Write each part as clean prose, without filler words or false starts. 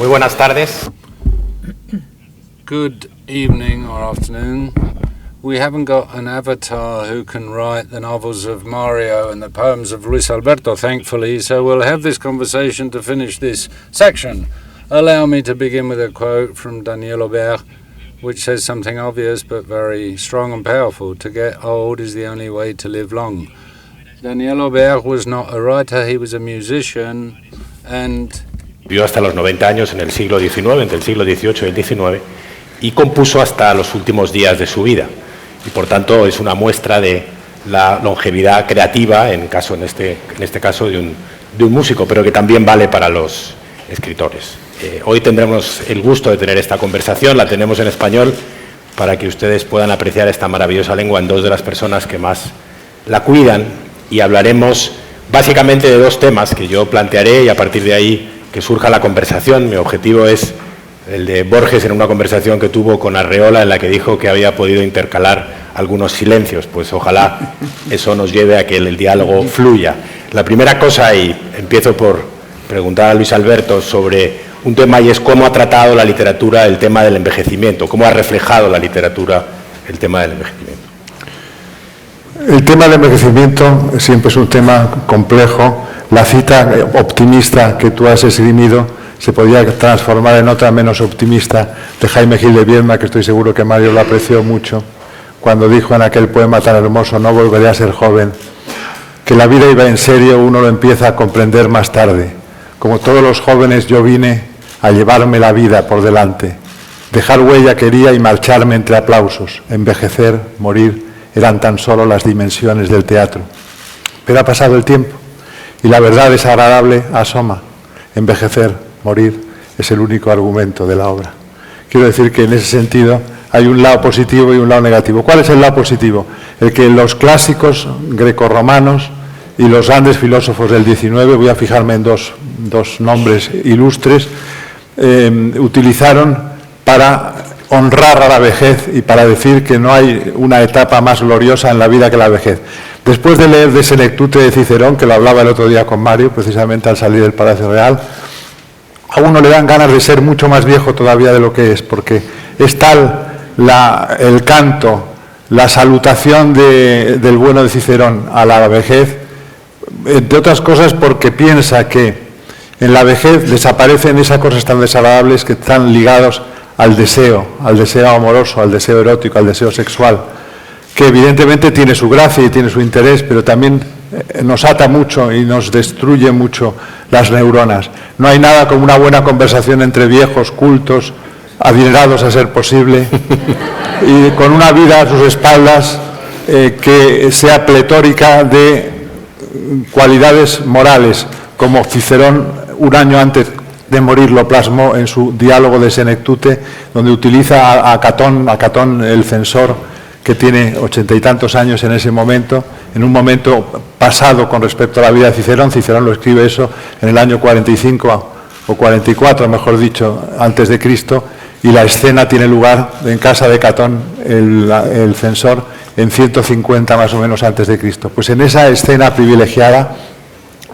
Muy buenas tardes. Good evening or afternoon. We haven't got an avatar who can write the novels of Mario and the poems of Luis Alberto, thankfully, so we'll have this conversation to finish this section. Allow me to begin with a quote from Daniel Aubert, which says something obvious but very strong and powerful. To get old is the only way to live long. Daniel Aubert was not a writer, he was a musician, and vivió hasta los 90 años en el siglo XIX, entre el siglo XVIII y el XIX, y compuso hasta los últimos días de su vida. Y por tanto es una muestra de la longevidad creativa, en este caso de un músico, pero que también vale para los escritores. Hoy tendremos el gusto de tener esta conversación, la tenemos en español, para que ustedes puedan apreciar esta maravillosa lengua en dos de las personas que más la cuidan, y hablaremos básicamente de dos temas que yo plantearé y a partir de ahí que surja la conversación. Mi objetivo es el de Borges en una conversación que tuvo con Arreola en la que dijo que había podido intercalar algunos silencios, pues ojalá eso nos lleve a que el diálogo fluya. La primera cosa, y empiezo por preguntar a Luis Alberto sobre un tema, y es cómo ha tratado la literatura el tema del envejecimiento, cómo ha reflejado la literatura el tema del envejecimiento. El tema del envejecimiento siempre es un tema complejo. La cita optimista que tú has esgrimido se podía transformar en otra menos optimista de Jaime Gil de Biedma, que estoy seguro que Mario lo apreció mucho, cuando dijo en aquel poema tan hermoso, no volveré a ser joven, que la vida iba en serio, uno lo empieza a comprender más tarde. Como todos los jóvenes yo vine a llevarme la vida por delante, dejar huella quería y marcharme entre aplausos, envejecer, morir, eran tan solo las dimensiones del teatro. Pero ha pasado el tiempo y la verdad desagradable asoma, envejecer, morir es el único argumento de la obra. Quiero decir que en ese sentido hay un lado positivo y un lado negativo. ¿Cuál es el lado positivo? El que los clásicos grecorromanos y los grandes filósofos del XIX, voy a fijarme en dos nombres ilustres, utilizaron para honrar a la vejez y para decir que no hay una etapa más gloriosa en la vida que la vejez. Después de leer De Senectute de Cicerón, que lo hablaba el otro día con Mario, precisamente al salir del Palacio Real, a uno le dan ganas de ser mucho más viejo todavía de lo que es, porque es tal el canto, la salutación del bueno de Cicerón a la vejez, entre otras cosas porque piensa que en la vejez desaparecen esas cosas tan desagradables que están ligados al deseo amoroso, al deseo erótico, al deseo sexual, que evidentemente tiene su gracia y tiene su interés, pero también nos ata mucho y nos destruye mucho las neuronas. No hay nada como una buena conversación entre viejos, cultos, adinerados a ser posible, y con una vida a sus espaldas que sea pletórica de cualidades morales, como Cicerón un año antes de morir lo plasmó en su diálogo de Senectute, donde utiliza a Catón el censor, que tiene 80 y tantos años en ese momento, en un momento pasado con respecto a la vida de Cicerón. Cicerón lo escribe eso en el año 45 o 44, mejor dicho, antes de Cristo, y la escena tiene lugar en casa de Catón, el censor, en 150 más o menos antes de Cristo. Pues en esa escena privilegiada,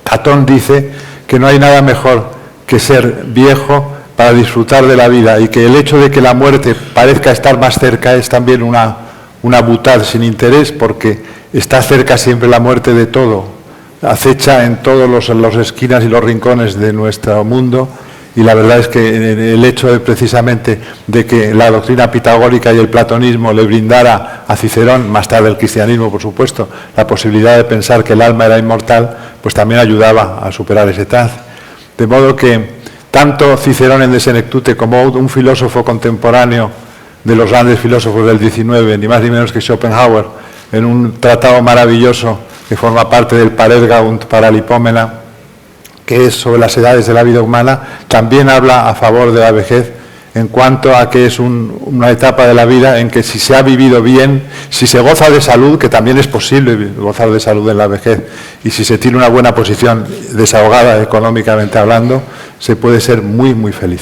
Catón dice que no hay nada mejor que ser viejo para disfrutar de la vida, y que el hecho de que la muerte parezca estar más cerca es también una butad sin interés, porque está cerca siempre la muerte de todo, acecha en todos los esquinas y los rincones de nuestro mundo, y la verdad es que el hecho de precisamente de que la doctrina pitagórica y el platonismo le brindara a Cicerón, más tarde el cristianismo por supuesto, la posibilidad de pensar que el alma era inmortal, pues también ayudaba a superar ese trance. De modo que tanto Cicerón en De Senectute como un filósofo contemporáneo de los grandes filósofos del XIX, ni más ni menos que Schopenhauer, en un tratado maravilloso que forma parte del Paredgaunt para Lipómena, que es sobre las edades de la vida humana, también habla a favor de la vejez, en cuanto a que es una etapa de la vida en que si se ha vivido bien, si se goza de salud, que también es posible gozar de salud en la vejez, y si se tiene una buena posición desahogada económicamente hablando, se puede ser muy, muy feliz.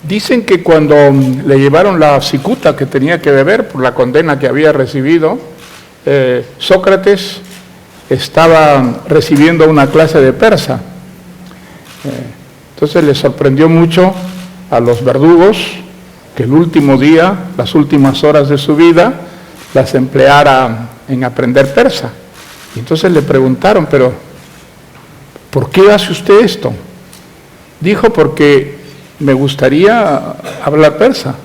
Dicen que cuando le llevaron la cicuta que tenía que beber por la condena que había recibido, Sócrates estaba recibiendo una clase de persa Entonces les sorprendió mucho a los verdugos que el último día, las últimas horas de su vida, las empleara en aprender persa. Y entonces le preguntaron, pero ¿por qué hace usted esto? Dijo, porque me gustaría hablar persa.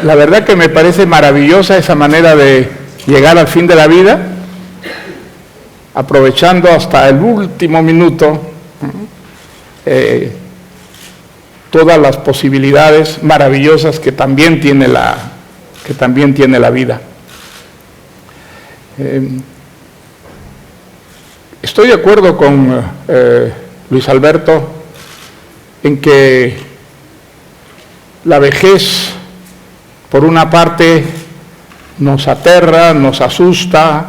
La verdad que me parece maravillosa esa manera de llegar al fin de la vida, aprovechando hasta el último minuto todas las posibilidades maravillosas que también tiene la vida. Estoy de acuerdo con Luis Alberto en que la vejez, por una parte, nos aterra, nos asusta,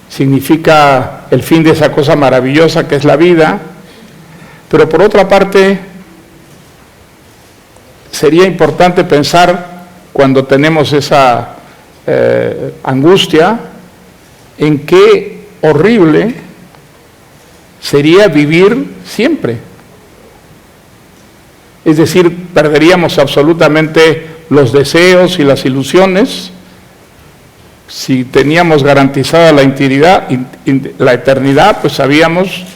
significa el fin de esa cosa maravillosa que es la vida, pero por otra parte, sería importante pensar, cuando tenemos esa angustia, en qué horrible sería vivir siempre. Es decir, perderíamos absolutamente los deseos y las ilusiones. Si teníamos garantizada la integridad, la eternidad, pues sabíamos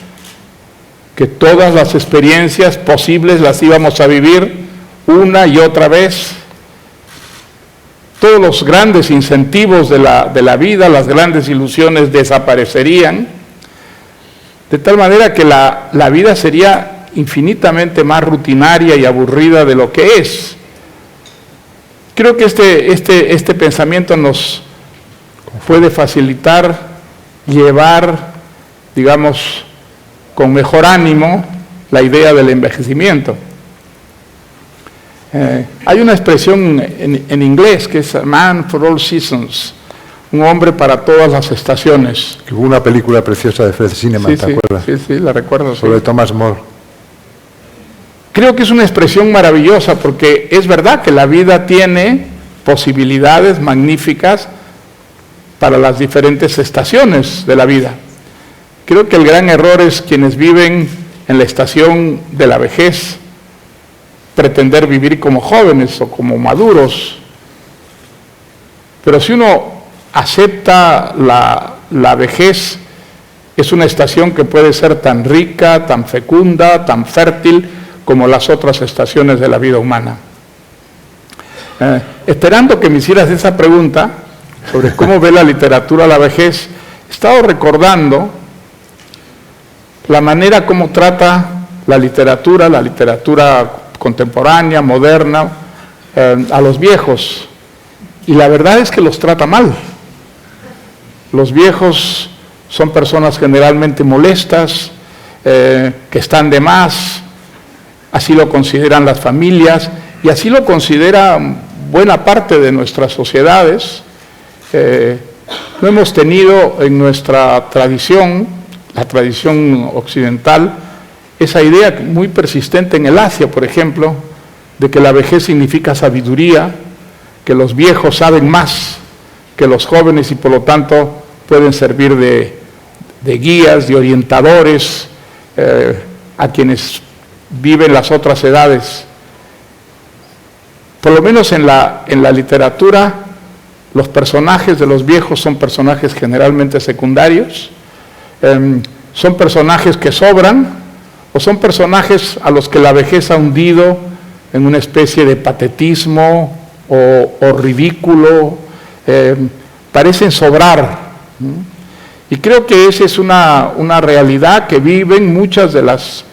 que todas las experiencias posibles las íbamos a vivir una y otra vez. Todos los grandes incentivos de la vida, las grandes ilusiones desaparecerían, de tal manera que la vida sería infinitamente más rutinaria y aburrida de lo que es. Creo que este pensamiento nos puede facilitar llevar, digamos, con mejor ánimo la idea del envejecimiento. Hay una expresión en inglés que es "a man for all seasons", un hombre para todas las estaciones. Que hubo una película preciosa de Fred Zinnemann, ¿te acuerdas? Sí, la recuerdo. Sobre Thomas More. Creo que es una expresión maravillosa porque es verdad que la vida tiene posibilidades magníficas para las diferentes estaciones de la vida. Creo que el gran error es quienes viven en la estación de la vejez, pretender vivir como jóvenes o como maduros. Pero si uno acepta la vejez, es una estación que puede ser tan rica, tan fecunda, tan fértil como las otras estaciones de la vida humana. Esperando que me hicieras esa pregunta sobre cómo ve la literatura la vejez, he estado recordando la manera como trata la literatura contemporánea, moderna, a los viejos. Y la verdad es que los trata mal. Los viejos son personas generalmente molestas, que están de más. Así lo consideran las familias y así lo considera buena parte de nuestras sociedades. No hemos tenido en nuestra tradición, la tradición occidental, esa idea muy persistente en el Asia, por ejemplo, de que la vejez significa sabiduría, que los viejos saben más que los jóvenes y por lo tanto pueden servir de guías, de orientadores a quienes viven las otras edades. Por lo menos en la literatura, los personajes de los viejos son personajes generalmente secundarios, son personajes que sobran, o son personajes a los que la vejez ha hundido en una especie de patetismo o ridículo, parecen sobrar. Y creo que esa es una realidad que viven muchas de las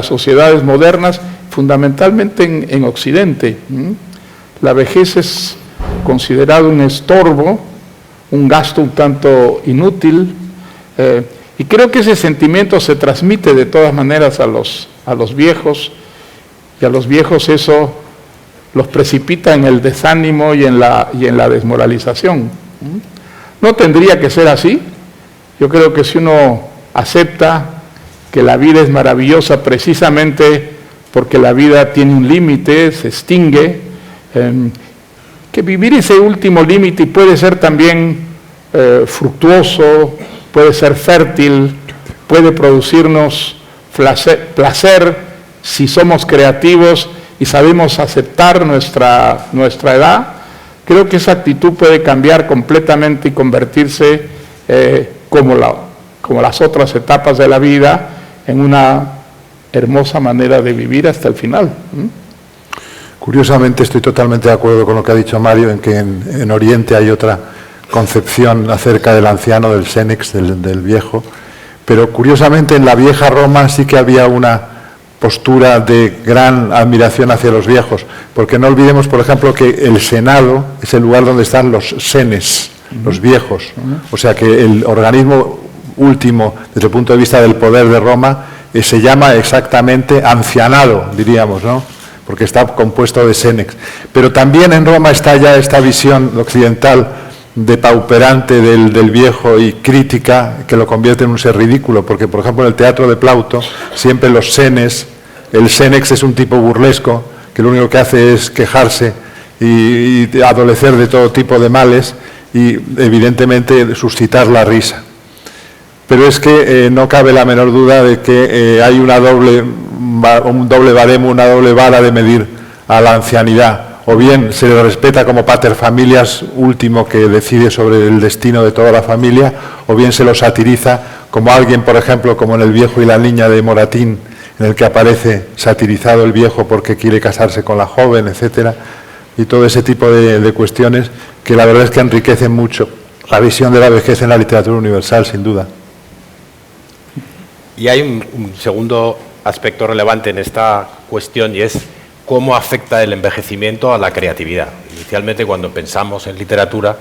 sociedades modernas, fundamentalmente en Occidente. La vejez es considerado un estorbo, un gasto un tanto inútil, y creo que ese sentimiento se transmite de todas maneras a los viejos, y a los viejos eso los precipita en el desánimo y en la desmoralización. No tendría que ser así. Yo creo que si uno acepta que la vida es maravillosa precisamente porque la vida tiene un límite, se extingue, que vivir ese último límite puede ser también fructuoso, puede ser fértil, puede producirnos placer si somos creativos y sabemos aceptar nuestra edad. Creo que esa actitud puede cambiar completamente y convertirse como las otras etapas de la vida en una hermosa manera de vivir hasta el final. Curiosamente estoy totalmente de acuerdo con lo que ha dicho Mario, en que en Oriente hay otra concepción acerca del anciano, del sénex, del viejo, pero curiosamente en la vieja Roma sí que había una postura de gran admiración hacia los viejos, porque no olvidemos, por ejemplo, que el Senado es el lugar donde están los senes, los viejos, o sea que el organismo último desde el punto de vista del poder de Roma se llama exactamente ancianado, diríamos, ¿no? Porque está compuesto de senex. Pero también en Roma está ya esta visión occidental depauperante del viejo y crítica que lo convierte en un ser ridículo, porque por ejemplo en el teatro de Plauto siempre los senes, el senex es un tipo burlesco que lo único que hace es quejarse y adolecer de todo tipo de males y evidentemente suscitar la risa. Pero es que no cabe la menor duda de que hay un doble baremo, una doble vara de medir a la ancianidad. O bien se le respeta como pater familias último que decide sobre el destino de toda la familia, o bien se lo satiriza como alguien, por ejemplo, como en El viejo y la niña de Moratín, en el que aparece satirizado el viejo porque quiere casarse con la joven, etcétera, y todo ese tipo de cuestiones que la verdad es que enriquecen mucho la visión de la vejez en la literatura universal, sin duda. Y hay un segundo aspecto relevante en esta cuestión y es cómo afecta el envejecimiento a la creatividad. Inicialmente, cuando pensamos en literatura,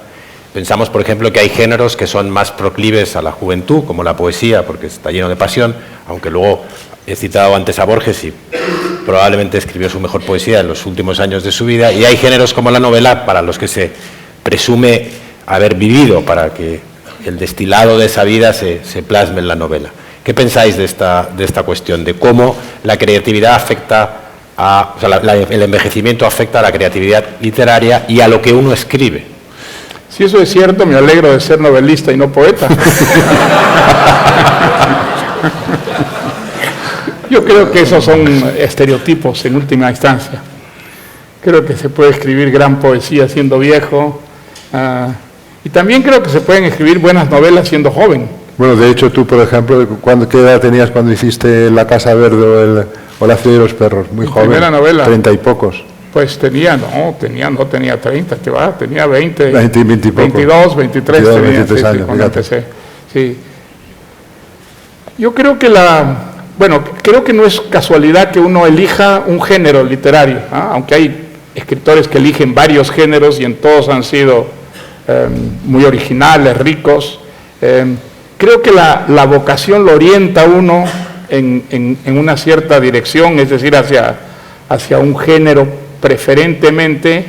pensamos, por ejemplo, que hay géneros que son más proclives a la juventud, como la poesía, porque está lleno de pasión, aunque luego he citado antes a Borges y probablemente escribió su mejor poesía en los últimos años de su vida, y hay géneros como la novela para los que se presume haber vivido, para que el destilado de esa vida se plasme en la novela. ¿Qué pensáis de esta cuestión, de cómo la creatividad afecta el envejecimiento afecta a la creatividad literaria y a lo que uno escribe? Si eso es cierto, me alegro de ser novelista y no poeta. Yo creo que esos son estereotipos en última instancia. Creo que se puede escribir gran poesía siendo viejo, y también creo que se pueden escribir buenas novelas siendo joven. Bueno, de hecho tú, por ejemplo, ¿qué edad tenías cuando hiciste La Casa Verde o La Ciudad de los Perros? Muy joven. Primera novela. 30 y pocos. Pues tenía 30, ¿qué va? Tenía 20 y pocos. 22, 23 tenía, 23 años, cuando empecé. Sí. Yo creo que creo que no es casualidad que uno elija un género literario, aunque hay escritores que eligen varios géneros y en todos han sido muy originales, ricos. Creo que la vocación lo orienta a uno en una cierta dirección, es decir, hacia un género preferentemente,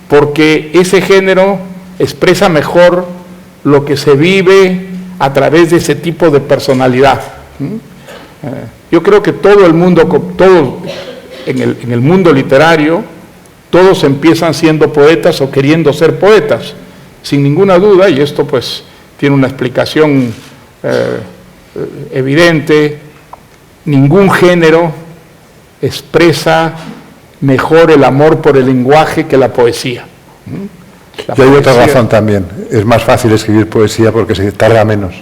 porque ese género expresa mejor lo que se vive a través de ese tipo de personalidad. Yo creo que todo el mundo, en el mundo literario, todos empiezan siendo poetas o queriendo ser poetas, sin ninguna duda, y esto pues tiene una explicación evidente. Ningún género expresa mejor el amor por el lenguaje que la poesía. Y hay otra razón también, es más fácil escribir poesía porque se tarda menos.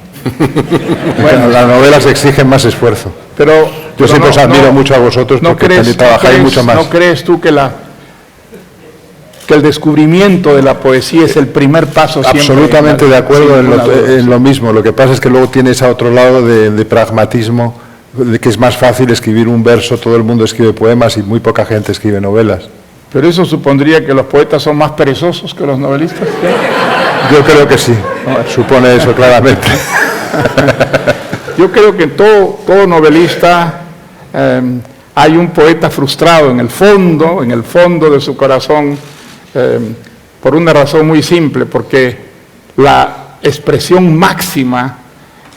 Bueno, las novelas exigen más esfuerzo. Pero yo siempre os admiro mucho a vosotros porque trabajáis mucho más. ¿No crees tú que el descubrimiento de la poesía es el primer paso siempre? Absolutamente de acuerdo en lo mismo. Lo que pasa es que luego tienes a otro lado de pragmatismo, de que es más fácil escribir un verso, todo el mundo escribe poemas y muy poca gente escribe novelas. Pero eso supondría que los poetas son más perezosos que los novelistas. Yo creo que sí, supone eso claramente. Yo creo que en todo novelista hay un poeta frustrado en el fondo de su corazón, por una razón muy simple, porque la expresión máxima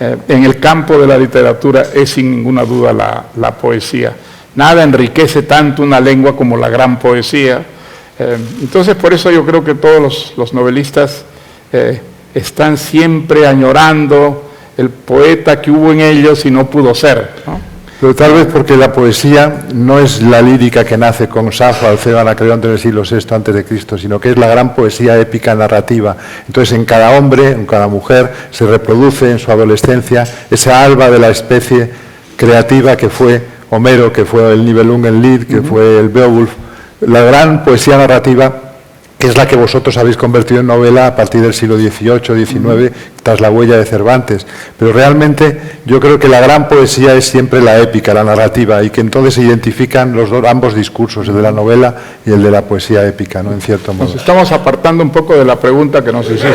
en el campo de la literatura es sin ninguna duda la poesía. Nada enriquece tanto una lengua como la gran poesía. Entonces, por eso yo creo que todos los novelistas están siempre añorando el poeta que hubo en ellos y no pudo ser, ¿no? Pero tal vez porque la poesía no es la lírica que nace con Safo, Alceo, Anacreonte en el siglo VI antes de Cristo, sino que es la gran poesía épica narrativa. Entonces en cada hombre, en cada mujer, se reproduce en su adolescencia esa alba de la especie creativa que fue Homero, que fue el Nibelungenlied, que fue el Beowulf, la gran poesía narrativa, que es la que vosotros habéis convertido en novela a partir del siglo XVIII, XIX, tras la huella de Cervantes. Pero realmente yo creo que la gran poesía es siempre la épica, la narrativa, y que entonces se identifican ambos discursos, el de la novela y el de la poesía épica, ¿no? En cierto modo. Nos estamos apartando un poco de la pregunta que nos hiciste.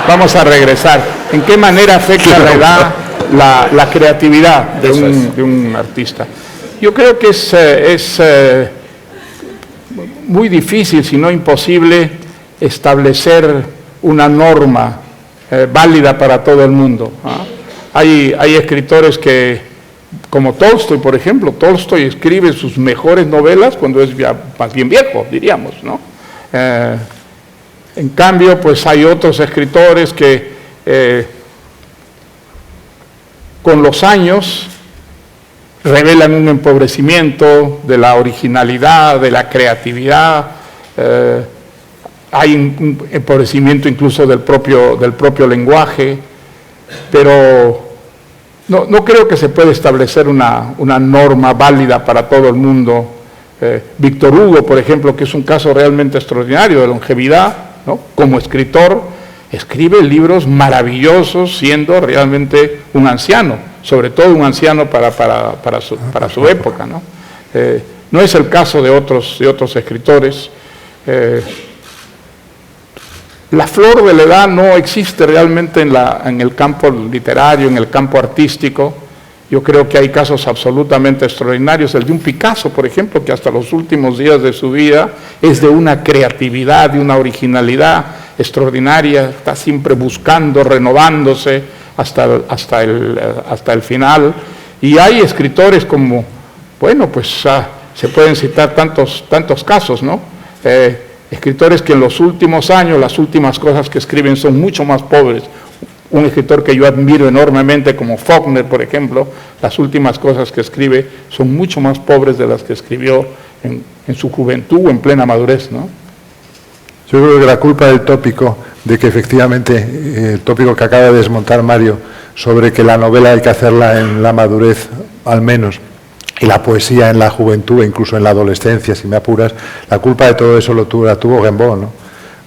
Vamos a regresar. ¿En qué manera afecta la edad la creatividad de un artista? Yo creo que es muy difícil, si no imposible, establecer una norma válida para todo el mundo, ¿ah? Hay escritores que, como Tolstoy, por ejemplo, Tolstoy escribe sus mejores novelas cuando es ya más bien viejo, diríamos, ¿no? En cambio, pues hay otros escritores que con los años revelan un empobrecimiento de la originalidad, de la creatividad, hay un empobrecimiento incluso del propio lenguaje, pero no creo que se pueda establecer una norma válida para todo el mundo. Víctor Hugo, por ejemplo, que es un caso realmente extraordinario de longevidad, ¿no? Como escritor, escribe libros maravillosos siendo realmente un anciano, sobre todo un anciano para su época, ¿no? No es el caso de otros escritores. La flor de la edad no existe realmente en el campo literario, en el campo artístico. Yo creo que hay casos absolutamente extraordinarios. El de un Picasso, por ejemplo, que hasta los últimos días de su vida es de una creatividad, de una originalidad extraordinaria, está siempre buscando, renovándose hasta el final. Y hay escritores como, bueno, pues se pueden citar tantos casos, ¿no? Escritores que en los últimos años, las últimas cosas que escriben son mucho más pobres. Un escritor que yo admiro enormemente como Faulkner, por ejemplo, las últimas cosas que escribe son mucho más pobres de las que escribió en su juventud o en plena madurez, ¿no? Yo creo que la culpa del tópico, de que efectivamente, el tópico que acaba de desmontar Mario, sobre que la novela hay que hacerla en la madurez al menos, y la poesía en la juventud e incluso en la adolescencia, si me apuras, la culpa de todo eso la tuvo Rimbaud, ¿no?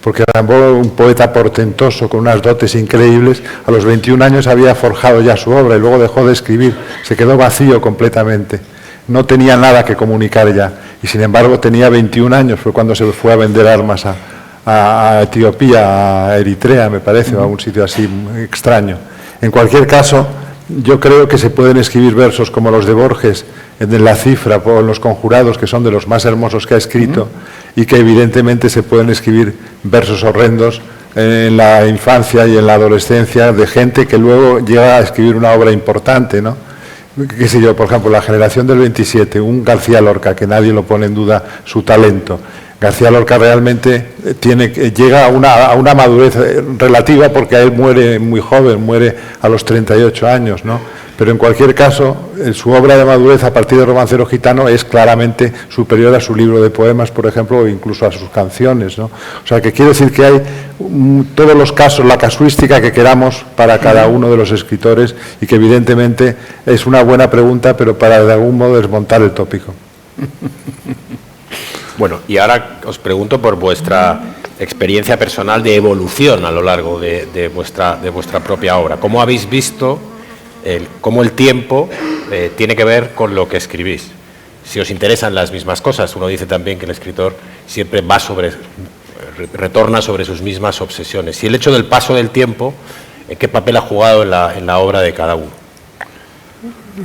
Porque Rimbaud, un poeta portentoso con unas dotes increíbles, a los 21 años había forjado ya su obra y luego dejó de escribir, se quedó vacío completamente, no tenía nada que comunicar ya, y sin embargo tenía 21 años, fue cuando se fue a vender armas a Etiopía, a Eritrea, me parece, o a un sitio así extraño. En cualquier caso, yo creo que se pueden escribir versos como los de Borges, en La Cifra o en Los Conjurados, que son de los más hermosos que ha escrito, y que evidentemente se pueden escribir versos horrendos en la infancia y en la adolescencia de gente que luego llega a escribir una obra importante, ¿no? Qué sé yo, por ejemplo, La Generación del 27, un García Lorca, que nadie lo pone en duda su talento. García Lorca realmente llega a una madurez relativa, porque él muere muy joven, muere a los 38 años, ¿no? Pero en cualquier caso, su obra de madurez a partir de Romancero Gitano es claramente superior a su libro de poemas, por ejemplo, o incluso a sus canciones, ¿no? O sea, que quiero decir que hay todos los casos, la casuística que queramos para cada uno de los escritores, y que evidentemente es una buena pregunta, pero para de algún modo desmontar el tópico. Bueno, y ahora os pregunto por vuestra experiencia personal de evolución a lo largo de vuestra propia obra. ¿Cómo habéis visto cómo el tiempo tiene que ver con lo que escribís? Si os interesan las mismas cosas. Uno dice también que el escritor siempre retorna sobre sus mismas obsesiones. Y el hecho del paso del tiempo, ¿qué papel ha jugado en la obra de cada uno?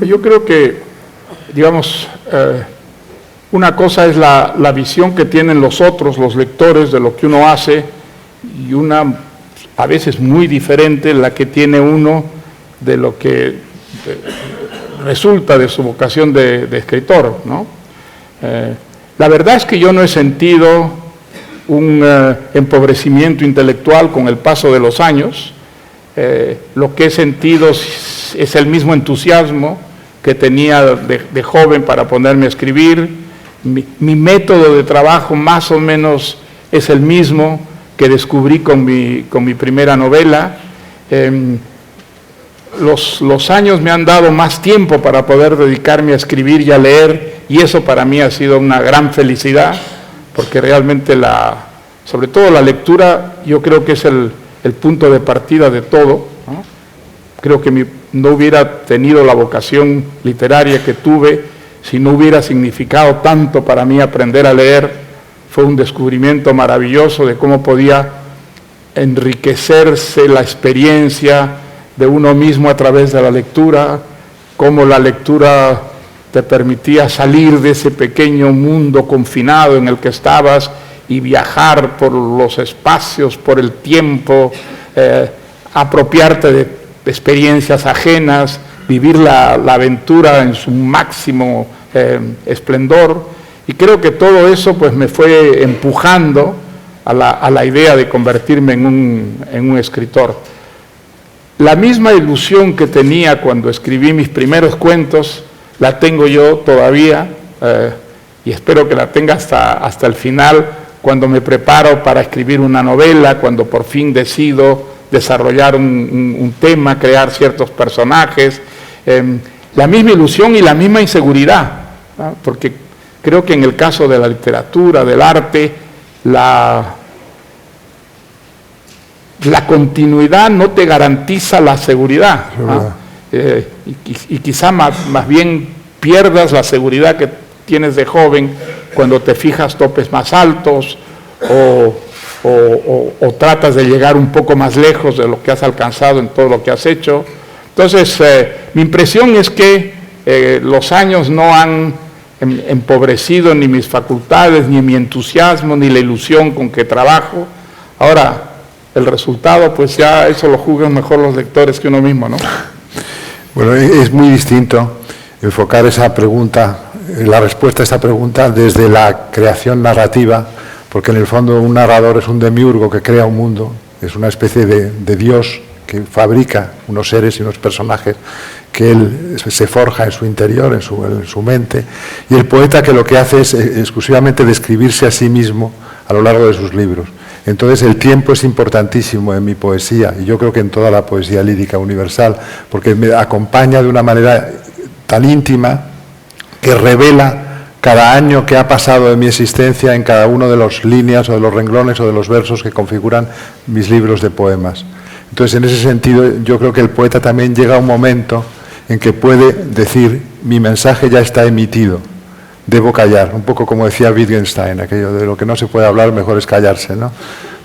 Yo creo que, digamos, una cosa es la visión que tienen los otros, los lectores, de lo que uno hace, y una, a veces muy diferente, la que tiene uno de lo que resulta de su vocación de escritor, ¿no? La verdad es que yo no he sentido un empobrecimiento intelectual con el paso de los años. Lo que he sentido es el mismo entusiasmo que tenía de joven para ponerme a escribir. Mi método de trabajo más o menos es el mismo que descubrí con mi primera novela. Los años me han dado más tiempo para poder dedicarme a escribir y a leer, y eso para mí ha sido una gran felicidad, porque realmente sobre todo la lectura, yo creo que es el punto de partida de todo, ¿no? Creo que no hubiera tenido la vocación literaria que tuve si no hubiera significado tanto para mí aprender a leer. Fue un descubrimiento maravilloso de cómo podía enriquecerse la experiencia de uno mismo a través de la lectura, cómo la lectura te permitía salir de ese pequeño mundo confinado en el que estabas y viajar por los espacios, por el tiempo, apropiarte de experiencias ajenas, vivir la aventura en su máximo esplendor. Y creo que todo eso pues me fue empujando a la idea de convertirme en un escritor. La misma ilusión que tenía cuando escribí mis primeros cuentos, la tengo yo todavía, y espero que la tenga hasta el final, cuando me preparo para escribir una novela, cuando por fin decido desarrollar un tema, crear ciertos personajes, la misma ilusión y la misma inseguridad, ¿no? Porque creo que en el caso de la literatura, del arte, la continuidad no te garantiza la seguridad, ¿no? Y quizá más bien pierdas la seguridad que tienes de joven cuando te fijas topes más altos o tratas de llegar un poco más lejos de lo que has alcanzado en todo lo que has hecho. Entonces, mi impresión es que los años no han empobrecido ni mis facultades, ni mi entusiasmo, ni la ilusión con que trabajo. Ahora, el resultado, pues ya eso lo juzgan mejor los lectores que uno mismo, ¿no? Bueno, es muy distinto enfocar esa pregunta, la respuesta a esta pregunta desde la creación narrativa, porque en el fondo un narrador es un demiurgo que crea un mundo, es una especie de Dios que fabrica unos seres y unos personajes que él se forja en su interior, en su mente, y el poeta que lo que hace es exclusivamente describirse a sí mismo a lo largo de sus libros. Entonces el tiempo es importantísimo en mi poesía, y yo creo que en toda la poesía lírica universal, porque me acompaña de una manera tan íntima que revela cada año que ha pasado de mi existencia en cada uno de las líneas o de los renglones o de los versos que configuran mis libros de poemas. Entonces, en ese sentido, yo creo que el poeta también llega a un momento en que puede decir, mi mensaje ya está emitido, debo callar, un poco como decía Wittgenstein, aquello de lo que no se puede hablar, mejor es callarse, ¿no?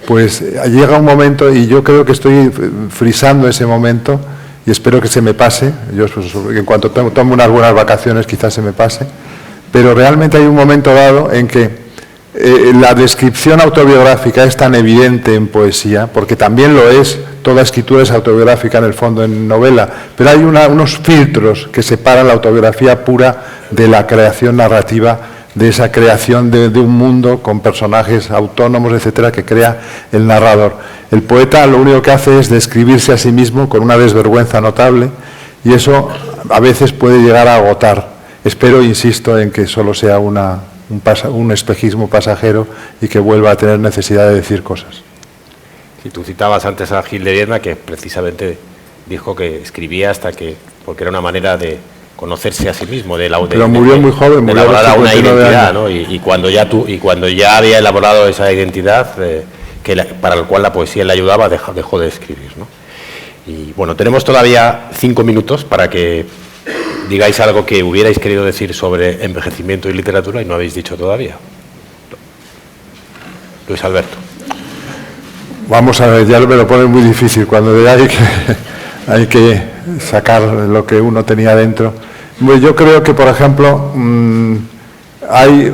Pues llega un momento, y yo creo que estoy frisando ese momento, y espero que se me pase, yo pues, en cuanto tome unas buenas vacaciones quizás se me pase, pero realmente hay un momento dado en que la descripción autobiográfica es tan evidente en poesía, porque también lo es, toda escritura es autobiográfica en el fondo, en novela, pero hay unos filtros que separan la autobiografía pura de la creación narrativa, de esa creación de un mundo con personajes autónomos, etcétera, que crea el narrador. El poeta lo único que hace es describirse a sí mismo con una desvergüenza notable, y eso a veces puede llegar a agotar. Espero, insisto, en que solo sea un espejismo pasajero y que vuelva a tener necesidad de decir cosas. Si tú citabas antes a Gil de Viedma, que precisamente dijo que escribía porque era una manera de conocerse a sí mismo, pero murió muy joven, murió de elaborar una identidad, ¿no? Y cuando ya había elaborado esa identidad, para el cual la poesía le ayudaba, dejó de escribir, ¿no? Y bueno, tenemos todavía 5 minutos para que digáis algo que hubierais querido decir sobre envejecimiento y literatura y no habéis dicho todavía. Luis Alberto. Vamos a ver, ya me lo pone muy difícil cuando hay que sacar lo que uno tenía dentro. Yo creo que, por ejemplo, hay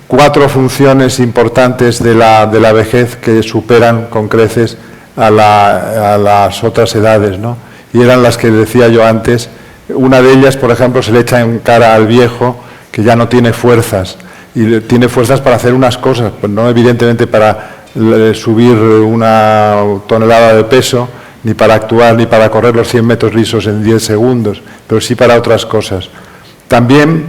4 funciones importantes de la vejez que superan con creces a las otras edades, ¿no? Y eran las que decía yo antes. Una de ellas, por ejemplo, se le echa en cara al viejo que ya no tiene fuerzas, y tiene fuerzas para hacer unas cosas, pues no evidentemente para subir una tonelada de peso, ni para actuar, ni para correr los 100 metros lisos en 10 segundos, pero sí para otras cosas. También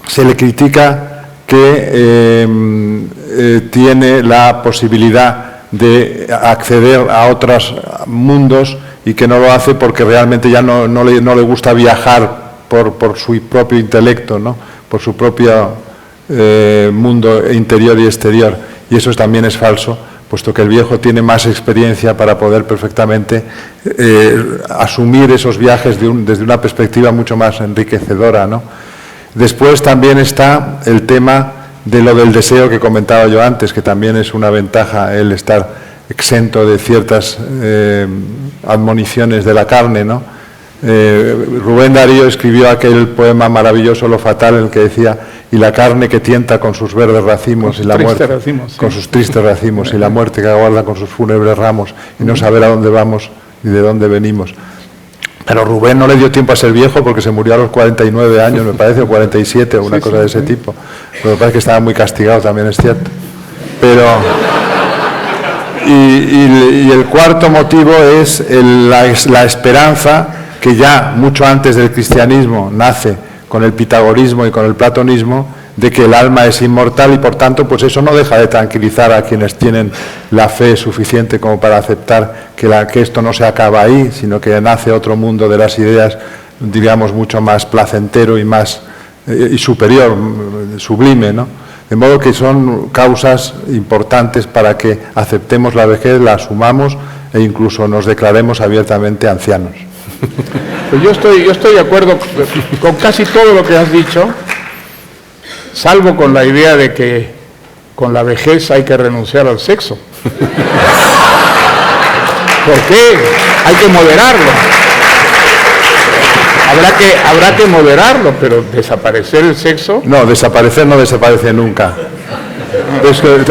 se le critica que tiene la posibilidad de acceder a otros mundos y que no lo hace porque realmente ya no le gusta viajar por su propio intelecto, ¿no? Por su propio mundo interior y exterior. Y eso también es falso, puesto que el viejo tiene más experiencia para poder perfectamente asumir esos viajes desde una perspectiva mucho más enriquecedora, ¿no? Después también está el tema de lo del deseo que comentaba yo antes, que también es una ventaja el estar exento de ciertas admoniciones de la carne, ¿no? Rubén Darío escribió aquel poema maravilloso, Lo fatal, en el que decía: y la carne que tienta con sus verdes racimos, y la muerte con sus tristes racimos, y la muerte que aguarda con sus fúnebres ramos, y no saber a dónde vamos ni de dónde venimos. Pero Rubén no le dio tiempo a ser viejo porque se murió a los 49 años, me parece, o 47, o una cosa de ese tipo. Lo que pasa es que estaba muy castigado, también es cierto. Pero... Y el cuarto motivo es la esperanza, que ya mucho antes del cristianismo nace con el pitagorismo y con el platonismo, de que el alma es inmortal, y por tanto pues eso no deja de tranquilizar a quienes tienen la fe suficiente como para aceptar que esto no se acaba ahí, sino que nace otro mundo de las ideas, diríamos, mucho más placentero y más y superior, sublime, ¿no? De modo que son causas importantes para que aceptemos la vejez, la asumamos e incluso nos declaremos abiertamente ancianos. Pues yo estoy de acuerdo con casi todo lo que has dicho, salvo con la idea de que con la vejez hay que renunciar al sexo. ¿Por qué? Hay que moderarlo. Habrá que moderarlo, pero desaparecer el sexo... No, desaparecer no desaparece nunca.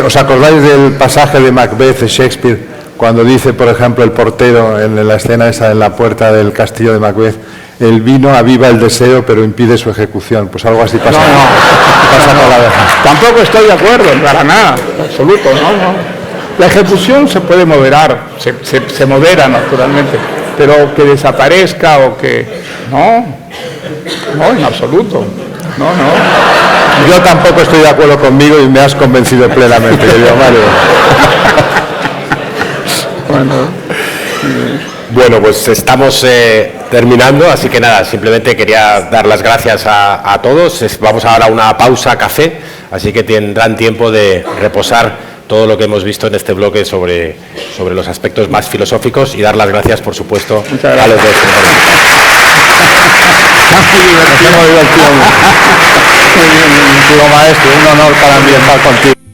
¿Os acordáis del pasaje de Macbeth de Shakespeare, cuando dice, por ejemplo, el portero en la escena esa en la puerta del castillo de Macbeth: el vino aviva el deseo pero impide su ejecución? Pues algo así pasa. Pasa con la vejez. Tampoco estoy de acuerdo, para nada, en absoluto, no. La ejecución se puede moderar, se modera naturalmente, pero que desaparezca o que... No, en absoluto, no. Yo tampoco estoy de acuerdo conmigo y me has convencido plenamente, querido Mario. Bueno, pues estamos terminando, así que nada, simplemente quería dar las gracias a todos. Vamos ahora a una pausa café, así que tendrán tiempo de reposar todo lo que hemos visto en este bloque sobre los aspectos más filosóficos, y dar las gracias, por supuesto, a los dos. Muy divertido. Maestro, un honor para mí estar contigo.